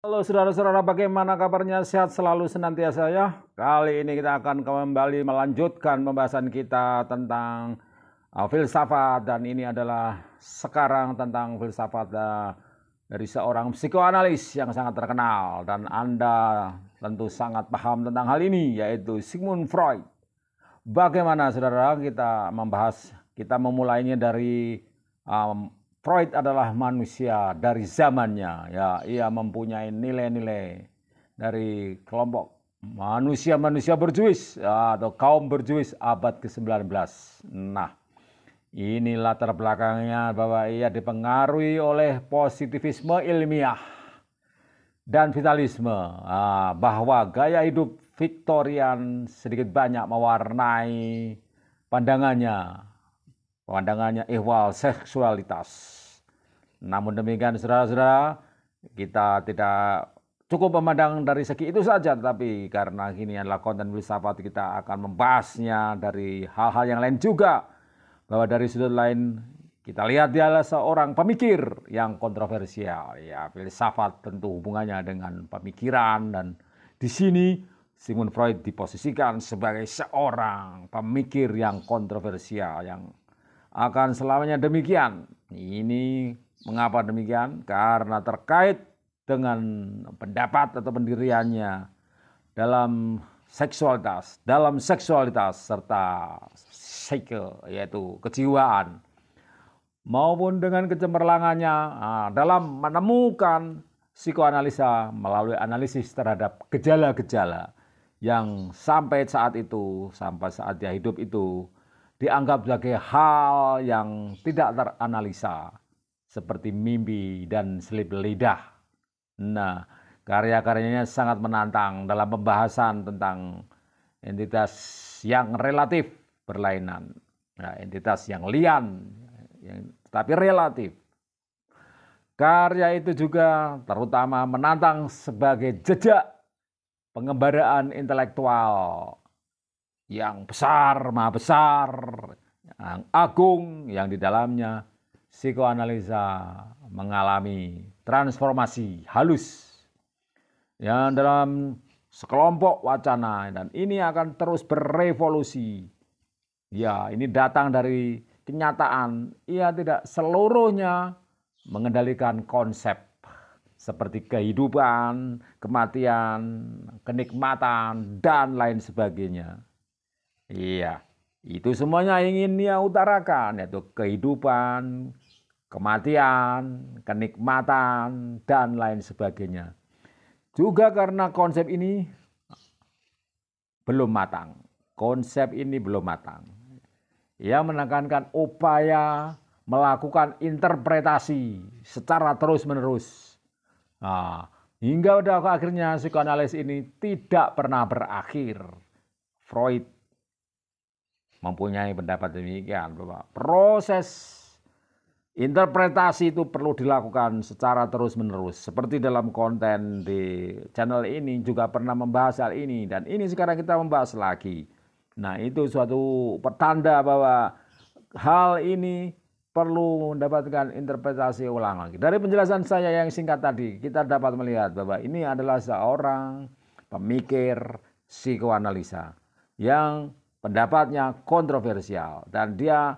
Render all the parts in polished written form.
Halo saudara-saudara, bagaimana kabarnya? Sehat selalu senantiasa ya. Kali ini kita akan kembali melanjutkan pembahasan kita tentang filsafat, dan ini adalah sekarang tentang filsafat dari seorang psikoanalis yang sangat terkenal dan Anda tentu sangat paham tentang hal ini, yaitu Sigmund Freud. Bagaimana saudara kita memulainya dari Freud adalah manusia dari zamannya, ya, ia mempunyai nilai-nilai dari kelompok manusia-manusia berjuis atau kaum berjuis abad ke-19. Nah, ini latar belakangnya bahwa ia dipengaruhi oleh positivisme ilmiah dan vitalisme, bahwa gaya hidup Victorian sedikit banyak mewarnai pandangannya ihwal seksualitas. Namun demikian saudara-saudara, kita tidak cukup memandang dari segi itu saja, tetapi karena ini adalah konten filsafat, kita akan membahasnya dari hal-hal yang lain juga. Bahwa dari sudut lain kita lihat dia adalah seorang pemikir yang kontroversial. Ya, filsafat tentu hubungannya dengan pemikiran, dan di sini Sigmund Freud diposisikan sebagai seorang pemikir yang kontroversial, yang akan selamanya demikian. Ini mengapa demikian? Karena terkait dengan pendapat atau pendiriannya dalam seksualitas serta psyche, yaitu kejiwaan, maupun dengan kecemerlangannya dalam menemukan psikoanalisa melalui analisis terhadap gejala-gejala yang sampai saat dia hidup itu dianggap sebagai hal yang tidak teranalisa, seperti mimpi dan selip lidah. Nah, karya-karyanya sangat menantang dalam pembahasan tentang entitas yang relatif berlainan, entitas yang lian, tapi relatif. Karya itu juga terutama menantang sebagai jejak pengembaraan intelektual yang besar, maha besar, yang agung, yang di dalamnya psikoanalisa mengalami transformasi halus yang dalam sekelompok wacana, dan ini akan terus berevolusi. Ya, ini datang dari kenyataan. Ia tidak seluruhnya mengendalikan konsep seperti kehidupan, kematian, kenikmatan, dan lain sebagainya. Iya, itu semuanya ingin dia utarakan, yaitu kehidupan, kematian, kenikmatan, dan lain sebagainya. Juga karena konsep ini belum matang. Ia menekankan upaya melakukan interpretasi secara terus-menerus. Hingga akhirnya psikoanalis ini tidak pernah berakhir. Freud mempunyai pendapat demikian, bahwa proses interpretasi itu perlu dilakukan secara terus-menerus. Seperti dalam konten di channel ini juga pernah membahas hal ini, dan ini sekarang kita membahas lagi. Nah, itu suatu pertanda bahwa hal ini perlu mendapatkan interpretasi ulang lagi. Dari penjelasan saya yang singkat tadi, kita dapat melihat bahwa ini adalah seorang pemikir psikoanalisa yang pendapatnya kontroversial, dan dia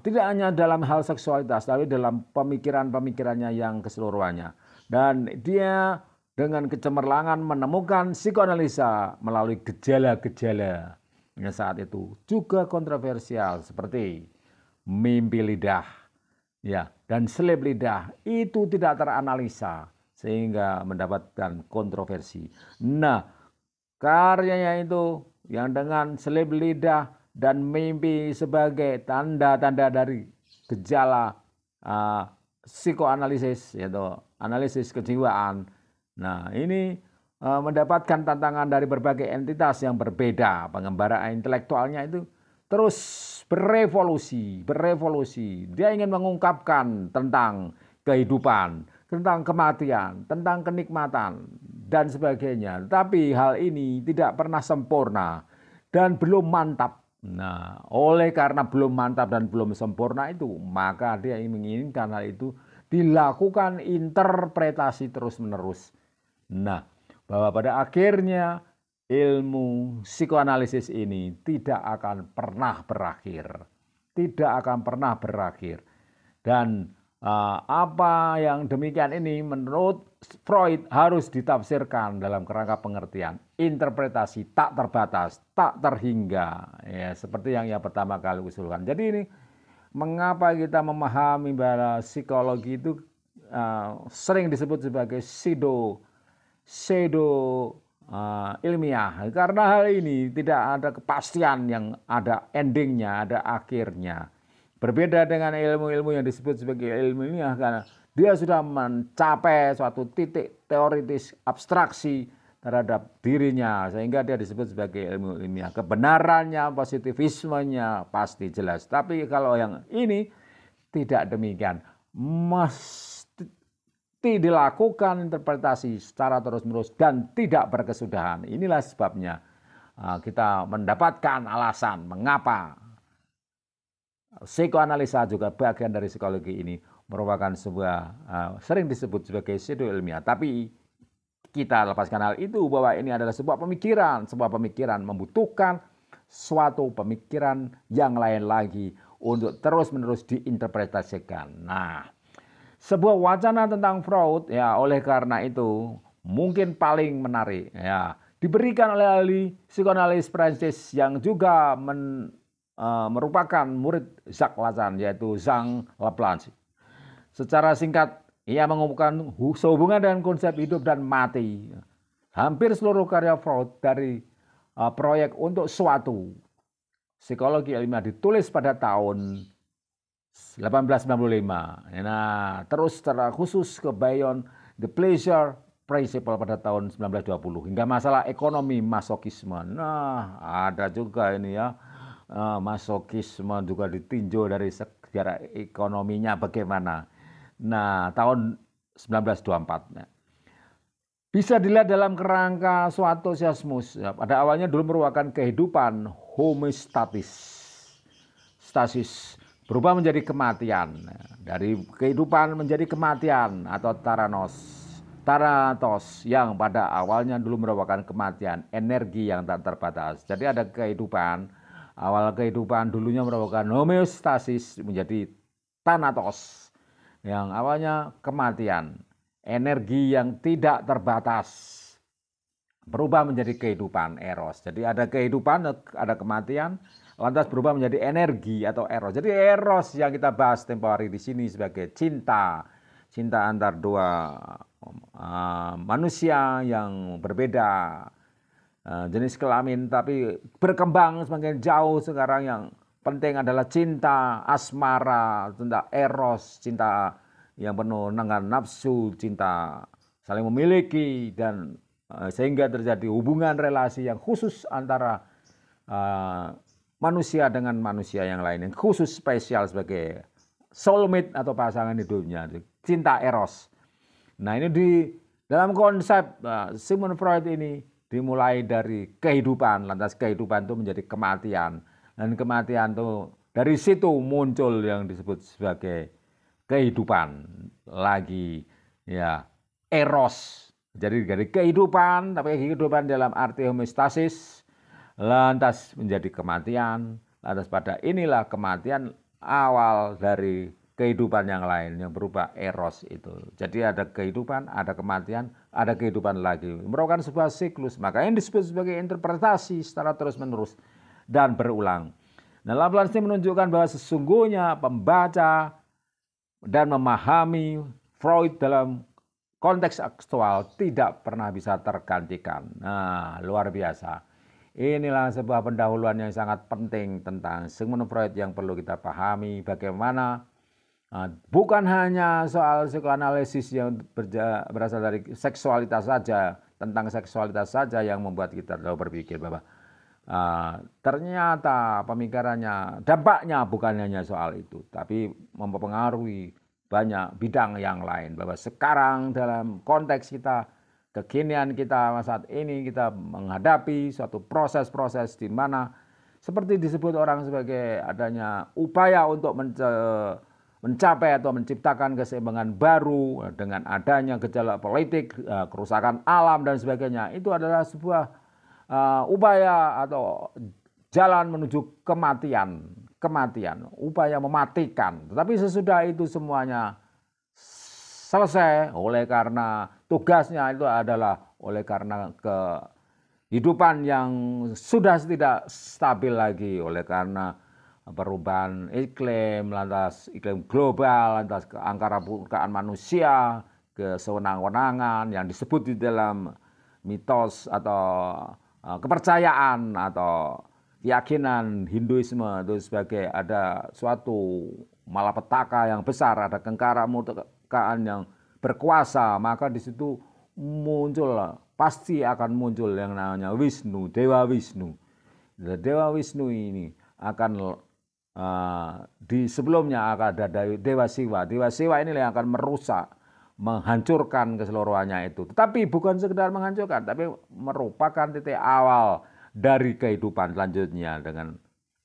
tidak hanya dalam hal seksualitas, tapi dalam pemikirannya yang keseluruhannya. Dan dia dengan kecemerlangan menemukan psikoanalisa melalui gejala-gejala yang saat itu juga kontroversial, seperti mimpi lidah, ya, dan selip lidah, itu tidak teranalisa sehingga mendapatkan kontroversi. Nah, karyanya itu yang dengan selip lidah dan mimpi sebagai tanda-tanda dari gejala psikoanalisis, yaitu analisis kejiwaan. Nah, ini mendapatkan tantangan dari berbagai entitas yang berbeda. Pengembaraan intelektualnya itu terus berevolusi. Dia ingin mengungkapkan tentang kehidupan, tentang kematian, tentang kenikmatan, dan sebagainya. Tapi hal ini tidak pernah sempurna dan belum mantap. Nah, oleh karena belum mantap dan belum sempurna itu, maka dia menginginkan hal itu dilakukan interpretasi terus-menerus. Nah, bahwa pada akhirnya ilmu psikoanalisis ini tidak akan pernah berakhir. Tidak akan pernah berakhir. Dan apa yang demikian ini menurut Freud harus ditafsirkan dalam kerangka pengertian interpretasi tak terbatas, tak terhingga, ya seperti yang pertama kali usulkan. Jadi ini mengapa kita memahami bahwa psikologi itu sering disebut sebagai pseudo ilmiah, karena hal ini tidak ada kepastian yang ada endingnya, ada akhirnya. Berbeda dengan ilmu-ilmu yang disebut sebagai ilmu ilmiah karena dia sudah mencapai suatu titik teoritis abstraksi terhadap dirinya sehingga dia disebut sebagai ilmu ilmiah. Kebenarannya, positivismenya pasti jelas. Tapi kalau yang ini tidak demikian. Mesti dilakukan interpretasi secara terus-menerus dan tidak berkesudahan. Inilah sebabnya kita mendapatkan alasan mengapa psikoanalisa juga bagian dari psikologi ini merupakan sebuah sering disebut sebagai pseudo ilmiah. Tapi kita lepaskan hal itu bahwa ini adalah sebuah pemikiran membutuhkan suatu pemikiran yang lain lagi untuk terus-menerus diinterpretasikan. Nah, sebuah wacana tentang Freud ya oleh karena itu mungkin paling menarik ya diberikan oleh ahli psikoanalis Prancis yang juga merupakan murid Jacques Lacan yaitu Jean Laplanche. Secara singkat ia mengumpulkan sehubungan dengan konsep hidup dan mati. Hampir seluruh karya Freud dari proyek untuk suatu psikologi ilmiah ditulis pada tahun 1895. Nah, terus secara khusus ke Beyond the Pleasure Principle pada tahun 1920 hingga masalah ekonomi masokisme. Nah, ada juga ini ya. Masokisme juga ditinjau dari sejarah ekonominya bagaimana. Nah, tahun 1924. Bisa dilihat dalam kerangka suatu sosialismus. Pada awalnya dulu merupakan kehidupan homeostasis berubah menjadi kematian. Dari kehidupan menjadi kematian atau Thanatos yang pada awalnya dulu merupakan kematian, energi yang tak terbatas. Jadi ada kehidupan. Awal kehidupan dulunya merupakan homeostasis menjadi Thanatos yang awalnya kematian, energi yang tidak terbatas berubah menjadi kehidupan eros. Jadi ada kehidupan, ada kematian, lantas berubah menjadi energi atau eros. Jadi eros yang kita bahas tempo hari di sini sebagai cinta antar dua manusia yang berbeda jenis kelamin tapi berkembang semakin jauh. Sekarang yang penting adalah cinta asmara, cinta eros, cinta yang penuh dengan nafsu, cinta saling memiliki dan sehingga terjadi hubungan relasi yang khusus antara manusia dengan manusia yang lain yang khusus spesial sebagai soulmate atau pasangan hidupnya, cinta eros. Nah, ini di dalam konsep Sigmund Freud ini dimulai dari kehidupan, lantas kehidupan itu menjadi kematian. Dan kematian itu dari situ muncul yang disebut sebagai kehidupan lagi, ya eros. Jadi dari kehidupan, tapi kehidupan dalam arti homeostasis, lantas menjadi kematian. Lantas pada inilah kematian awal dari kehidupan yang lain yang berupa eros itu. Jadi ada kehidupan, ada kematian, ada kehidupan lagi. Merupakan sebuah siklus. Makanya disebut sebagai interpretasi secara terus-menerus dan berulang. Nah, Laplanche menunjukkan bahwa sesungguhnya pembaca dan memahami Freud dalam konteks aktual tidak pernah bisa tergantikan. Nah, luar biasa. Inilah sebuah pendahuluan yang sangat penting tentang Sigmund Freud yang perlu kita pahami bagaimana bukan hanya soal psikoanalisis yang berasal dari seksualitas saja, tentang seksualitas saja yang membuat kita lalu berpikir bahwa ternyata pemikirannya, dampaknya bukan hanya soal itu, tapi mempengaruhi banyak bidang yang lain. Bahwa sekarang dalam konteks kita, kekinian kita saat ini kita menghadapi suatu proses-proses di mana seperti disebut orang sebagai adanya upaya untuk mencapai atau menciptakan keseimbangan baru dengan adanya gejolak politik, kerusakan alam dan sebagainya, itu adalah sebuah upaya atau jalan menuju kematian, upaya mematikan. Tetapi sesudah itu semuanya selesai oleh karena tugasnya itu adalah oleh karena kehidupan yang sudah tidak stabil lagi, oleh karena perubahan iklim, lantas iklim global, lantas angkara murkaan manusia, kesewenang-wenangan yang disebut di dalam mitos atau kepercayaan atau keyakinan Hinduisme itu sebagai ada suatu malapetaka yang besar, ada kengkara murkaan yang berkuasa, maka di situ pasti akan muncul yang namanya Wisnu, Dewa Wisnu. Dewa Wisnu ini akan di sebelumnya akan ada Dewa Siwa. Dewa Siwa ini yang akan merusak, menghancurkan keseluruhannya itu. Tetapi bukan sekedar menghancurkan, tapi merupakan titik awal dari kehidupan selanjutnya dengan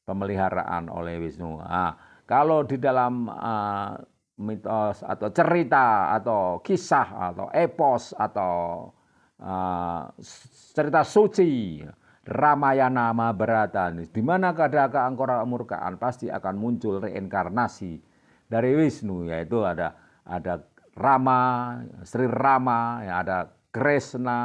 pemeliharaan oleh Wisnu. Kalau di dalam mitos atau cerita atau kisah atau epos atau cerita suci Ramayana Mahabharata, di mana ada keangkara murkaan pasti akan muncul reinkarnasi dari Wisnu, yaitu ada Rama, Sri Rama, ada Krishna,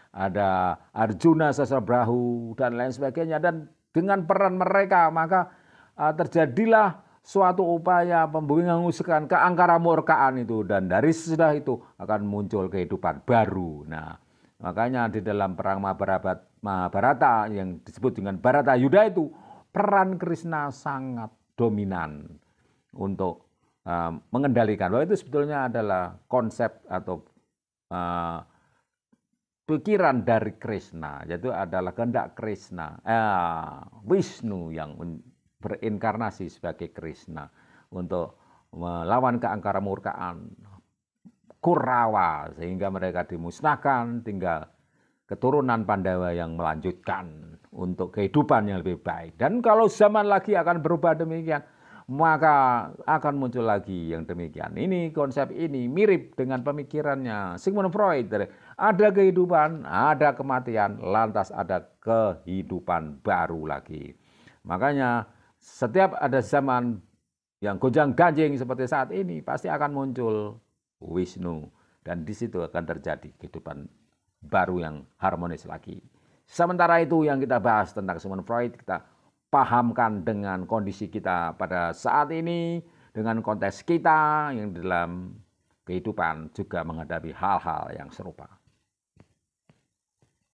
ada Arjuna Sasrabahu dan lain sebagainya, dan dengan peran mereka maka terjadilah suatu upaya pembungkusan keangkara murkaan itu, dan dari sesudah itu akan muncul kehidupan baru. Nah, makanya di dalam perang Mahabharata yang disebut dengan Bharatayuddha itu peran Krishna sangat dominan untuk mengendalikan. Bahwa itu sebetulnya adalah konsep atau pikiran dari Krishna, yaitu adalah kehendak Krishna, Wisnu yang berinkarnasi sebagai Krishna untuk melawan keangkara murkaan Kurawa sehingga mereka dimusnahkan, tinggal keturunan Pandawa yang melanjutkan untuk kehidupan yang lebih baik. Dan kalau zaman lagi akan berubah demikian, maka akan muncul lagi yang demikian. Ini konsep ini mirip dengan pemikirannya Sigmund Freud. Ada kehidupan, ada kematian, lantas ada kehidupan baru lagi. Makanya setiap ada zaman yang gonjang-ganjing seperti saat ini, pasti akan muncul Wisnu. Dan di situ akan terjadi kehidupan baru yang harmonis lagi. Sementara itu yang kita bahas tentang Sigmund Freud, kita pahamkan dengan kondisi kita pada saat ini, dengan konteks kita yang dalam kehidupan juga menghadapi hal-hal yang serupa.